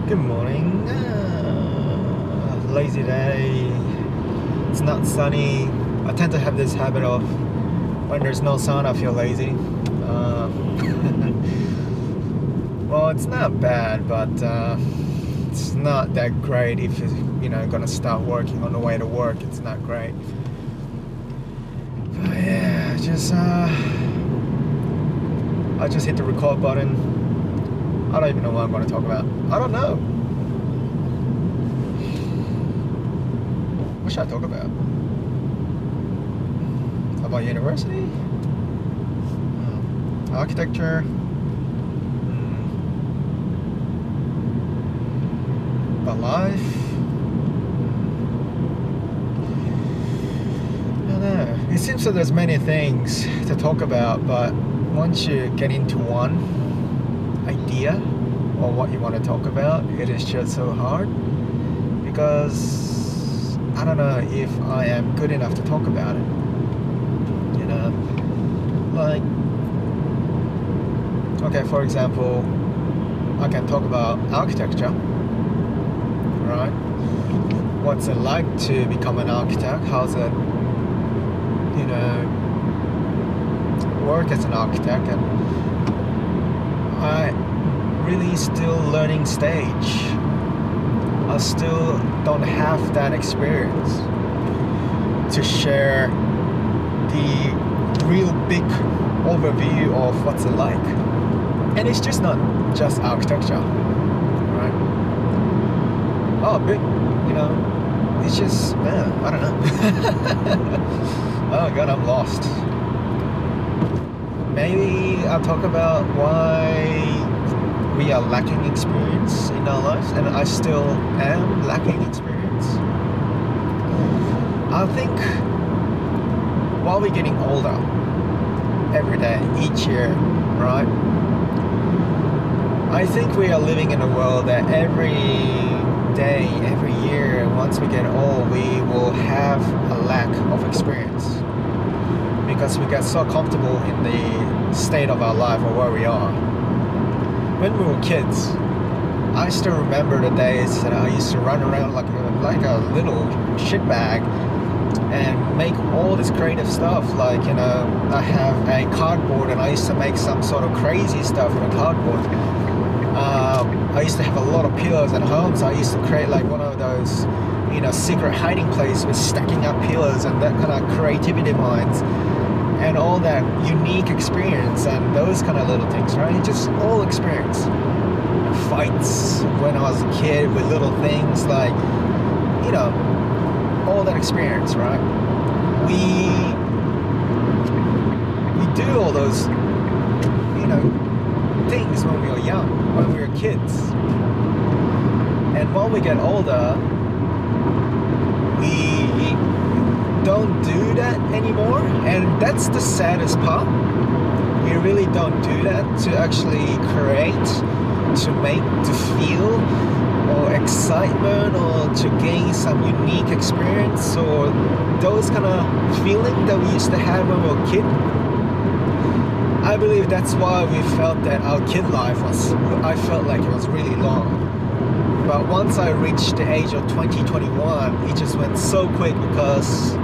Good morning. Lazy day. It's not sunny. I tend to have this habit of when there's no sun, I feel lazy. Well, it's not bad, but it's not that great if you're gonna start working on the way to work. It's not great. But yeah, I just hit the record button. I don't even know what I'm going to talk about. I don't know. What should I talk about? About university? Architecture? About life? I don't know. It seems that there's many things to talk about, but once you get into one idea or what you want to talk about, it is just so hard because I don't know if I am good enough to talk about it. Like, okay, for example, I can talk about architecture, right? What's it like to become an architect? How's it, work as an architect? And I really still learning stage. I still don't have that experience to share the real big overview of what's it like. And it's just not just architecture, right? Oh, big, it's just, I don't know. Oh God, I'm lost. Maybe I'll talk about why we are lacking experience in our lives, and I still am lacking experience. I think while we're getting older, every day, each year, right? I think we are living in a world that every day, every year, once we get old, we will have a lack of experience. Because we get so comfortable in the state of our life or where we are. When we were kids, I still remember the days that I used to run around like a little shitbag and make all this creative stuff. Like, I have a cardboard and I used to make some sort of crazy stuff with a cardboard. I used to have a lot of pillars at home, so I used to create like one of those, secret hiding place with stacking up pillars and that kind of creativity minds. And all that unique experience and those kind of little things, right? Just all experience. Fights when I was a kid with little things like, all that experience, right? We do all those, things when we were young, when we were kids. And when we get older, we don't do that anymore, and that's the saddest part. We really don't do that to actually create, to make, to feel, or excitement, or to gain some unique experience, or those kind of feeling that we used to have when we were a kid. I believe that's why we felt that our kid life I felt like it was really long. But once I reached the age of 20, 21, it just went so quick because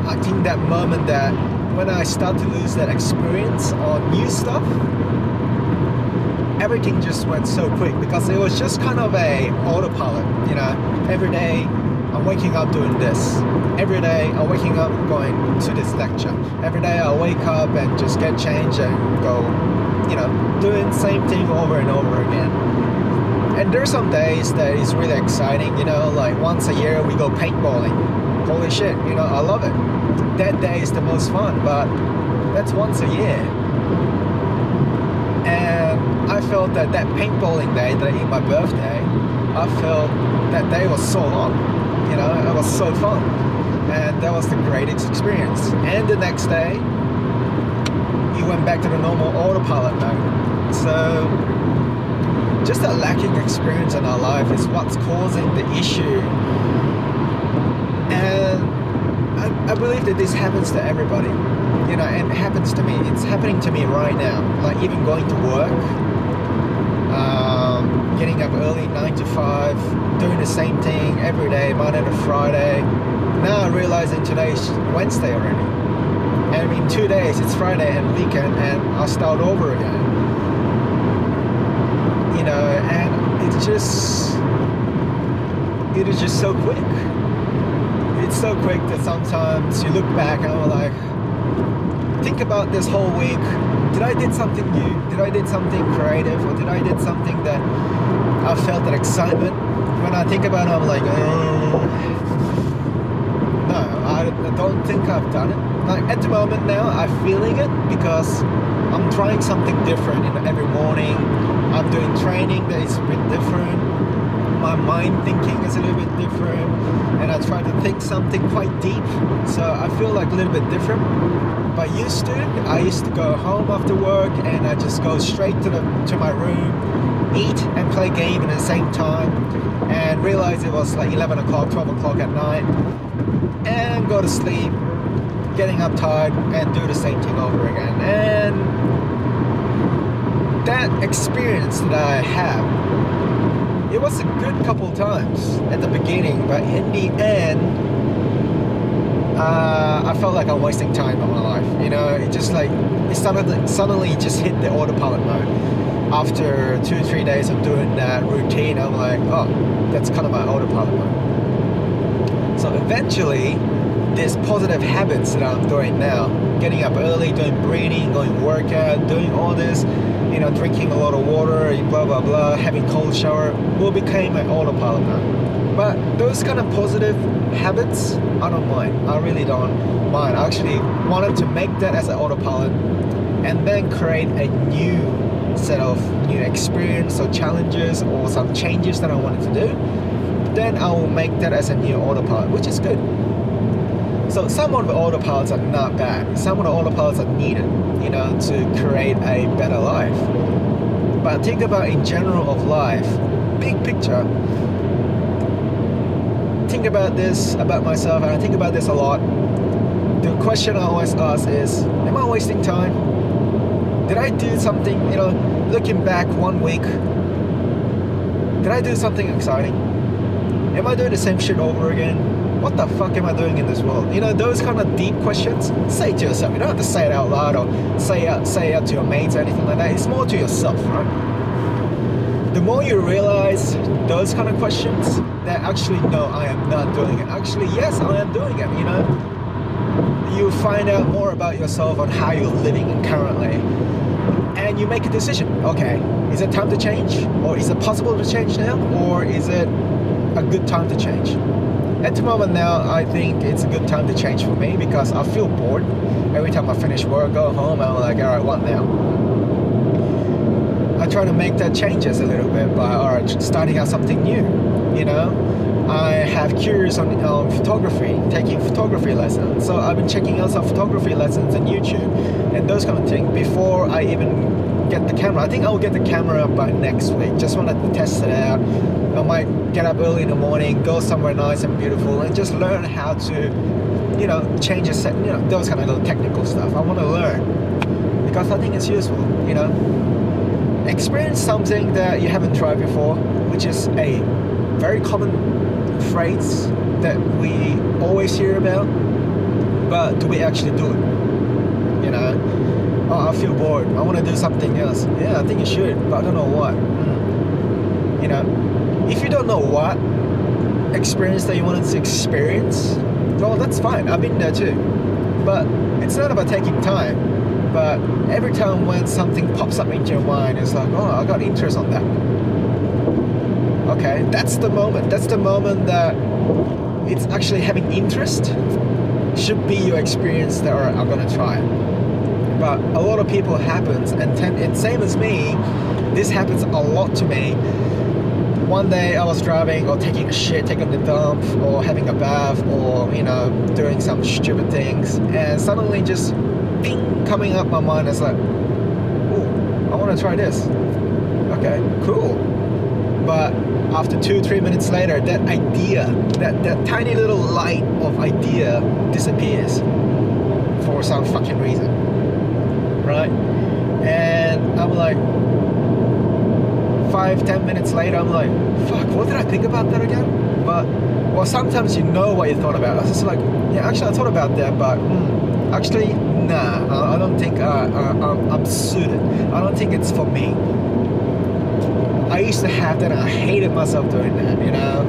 I think that moment that when I start to lose that experience on new stuff, everything just went so quick because it was just kind of a autopilot, Every day I'm waking up doing this. Every day I'm waking up going to this lecture. Every day I wake up and just get changed and go, doing the same thing over and over again. And there's some days that is really exciting, like once a year we go paintballing. Holy shit, I love it. That day is the most fun, but that's once a year. And I felt that paintballing day, in my birthday, I felt that day was so long. It was so fun. And that was the greatest experience. And the next day, you went back to the normal autopilot mode. So, just a lacking experience in our life is what's causing the issue. And I believe that this happens to everybody, and it happens to me. It's happening to me right now. Like even going to work, getting up early, 9 to 5, doing the same thing every day, Monday to Friday. Now I realizing today's Wednesday already. And in 2 days, it's Friday and weekend, and I'll start over again. You know, and it is just so quick. It's so quick that sometimes you look back and I'm like, think about this whole week. Did I did something new? Did I did something creative? Or did I did something that I felt that excitement? When I think about it, I'm like, no, I don't think I've done it. Like at the moment now, I'm feeling it because I'm trying something different. You know, every morning I'm doing training that is a bit different. My mind thinking is a little bit different, and I try to think something quite deep. So I feel like a little bit different. But I used to go home after work and I just go straight to my room, eat and play game at the same time, and realize it was like 11 o'clock, 12 o'clock at night, and go to sleep, getting up tired, and do the same thing over again. And that experience that I have, it was a good couple times at the beginning, but in the end, I felt like I'm wasting time on my life. You know, it just like, it suddenly just hit the autopilot mode. After 2-3 days of doing that routine, I'm like, oh, that's kind of my autopilot mode. So eventually, these positive habits that I'm doing now, getting up early, doing breathing, going workout, doing all this, you know, drinking a lot of water, blah, blah, blah, having cold shower, will become my autopilot mode. But those kind of positive habits, I don't mind. I really don't mind. I actually wanted to make that as an autopilot and then create a new set of new experience or challenges or some changes that I wanted to do. Then I will make that as a new autopilot, which is good. So some of the autopilots are not bad. Some of the autopilots are needed, you know, to create a better life. But think about in general of life, big picture. Think about this about myself, and I think about this a lot. The question I always ask is, am I wasting time? Did I do something, you know, looking back 1 week, did I do something exciting? Am I doing the same shit over again? What the fuck am I doing in this world? You know, those kind of deep questions, say it to yourself. You don't have to say it out loud or say it out to your mates or anything like that. It's more to yourself, right? The more you realize those kind of questions, that actually, no, I am not doing it. Actually, yes, I am doing it, you know? You find out more about yourself on how you're living currently. And you make a decision. Okay, is it time to change? Or is it possible to change now? Or is it a good time to change? At the moment now, I think it's a good time to change for me because I feel bored. Every time I finish work, go home, I'm like, all right, what now? I try to make that changes a little bit by, all right, starting out something new, you know? I have curious on photography, taking photography lessons. So I've been checking out some photography lessons on YouTube and those kind of things before I even get the camera. I think I'll get the camera by next week. Just wanted to test it out. I might get up early in the morning, go somewhere nice and beautiful, and just learn how to, you know, change a set, you know, those kind of little technical stuff. I want to learn because I think it's useful, you know. Experience something that you haven't tried before, which is a very common phrase that we always hear about, but do we actually do it? You know, oh, I feel bored, I want to do something else. Yeah, I think you should, but I don't know what. You know, if you don't know what experience that you wanted to experience, well, that's fine. I've been there too. But it's not about taking time. But every time when something pops up into your mind, it's like, oh, I got interest on that. Okay, that's the moment. That's the moment that it's actually having interest. Should be your experience that I'm gonna try. But a lot of people happens, and same as me, this happens a lot to me. One day I was driving or taking a shit, taking a dump, or having a bath, or, you know, doing some stupid things, and suddenly just bing, coming up my mind is like, ooh, I want to try this. Okay, cool. But after 2-3 minutes later, that idea, that tiny little light of idea disappears for some fucking reason, right? And I'm like, 5-10 minutes later, I'm like, fuck, what did I think about that again? But, well, sometimes you know what you thought about. I was just like, yeah, actually I thought about that, but actually, nah, I don't think I'm suited. I don't think it's for me. I used to have that and I hated myself doing that, you know?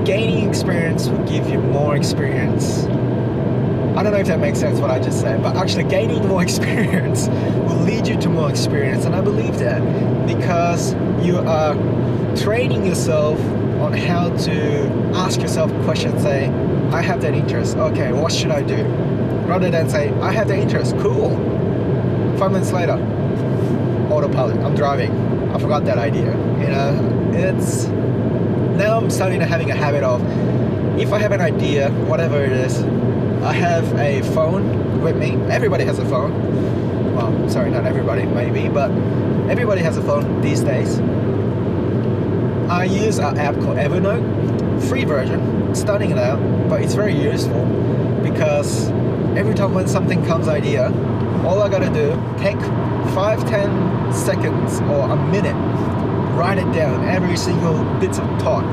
Gaining experience will give you more experience. I don't know if that makes sense what I just said, but actually gaining more experience will lead you to more experience, and I believe that because you are training yourself on how to ask yourself questions. Say, I have that interest, okay, what should I do? Rather than say, I have that interest, cool. 5 minutes later, autopilot, I'm driving, I forgot that idea. You know, it's, now I'm starting to having a habit of, if I have an idea, whatever it is, I have a phone with me. Everybody has a phone. Well, sorry, not everybody, maybe, but everybody has a phone these days. I use an app called Evernote, free version, starting it out, but it's very useful because every time when something comes idea, all I gotta do, take 5-10 seconds or a minute, write it down, every single bits of thought,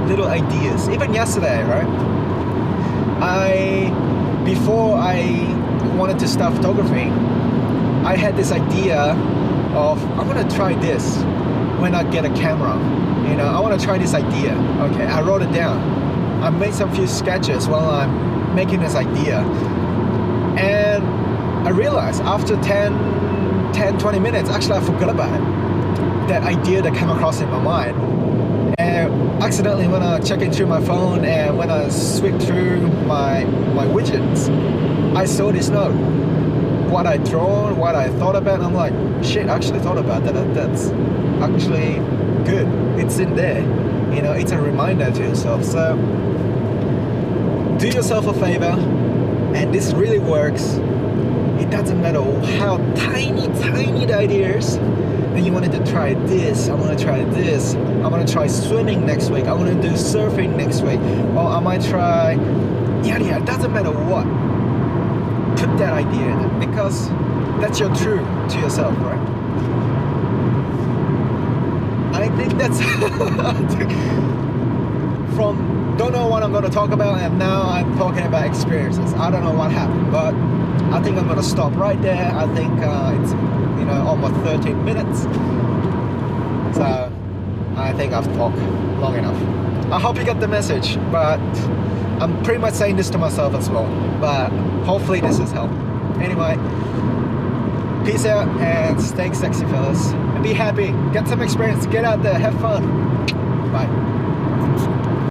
little ideas. Even yesterday, right? Before I wanted to start photography, I had this idea of, I'm gonna try this when I get a camera. You know, I wanna try this idea. Okay, I wrote it down. I made some few sketches while I'm making this idea. And I realized after 10-20 minutes, actually I forgot about it. That idea that came across in my mind. And accidentally when I check into my phone and when I sweep through my widgets, I saw this note. What I drawn, what I thought about, I'm like, shit, I actually thought about that. That's actually good. It's in there. You know, it's a reminder to yourself. So do yourself a favor, and this really works. It doesn't matter how tiny the idea is. Then you wanted to try this, I want to try this, I want to try swimming next week, I want to do surfing next week, or I might try, yeah, it doesn't matter what. Put that idea in it, because that's your true to yourself, right? I think that's from don't know what I'm going to talk about, and now I'm talking about experiences. I don't know what happened, but I think I'm going to stop right there. I think it's, you know, almost 13 minutes. So I think I've talked long enough. I hope you got the message, but I'm pretty much saying this to myself as well. But hopefully this has helped. Anyway, peace out and stay sexy, fellas. And be happy. Get some experience. Get out there. Have fun. Bye.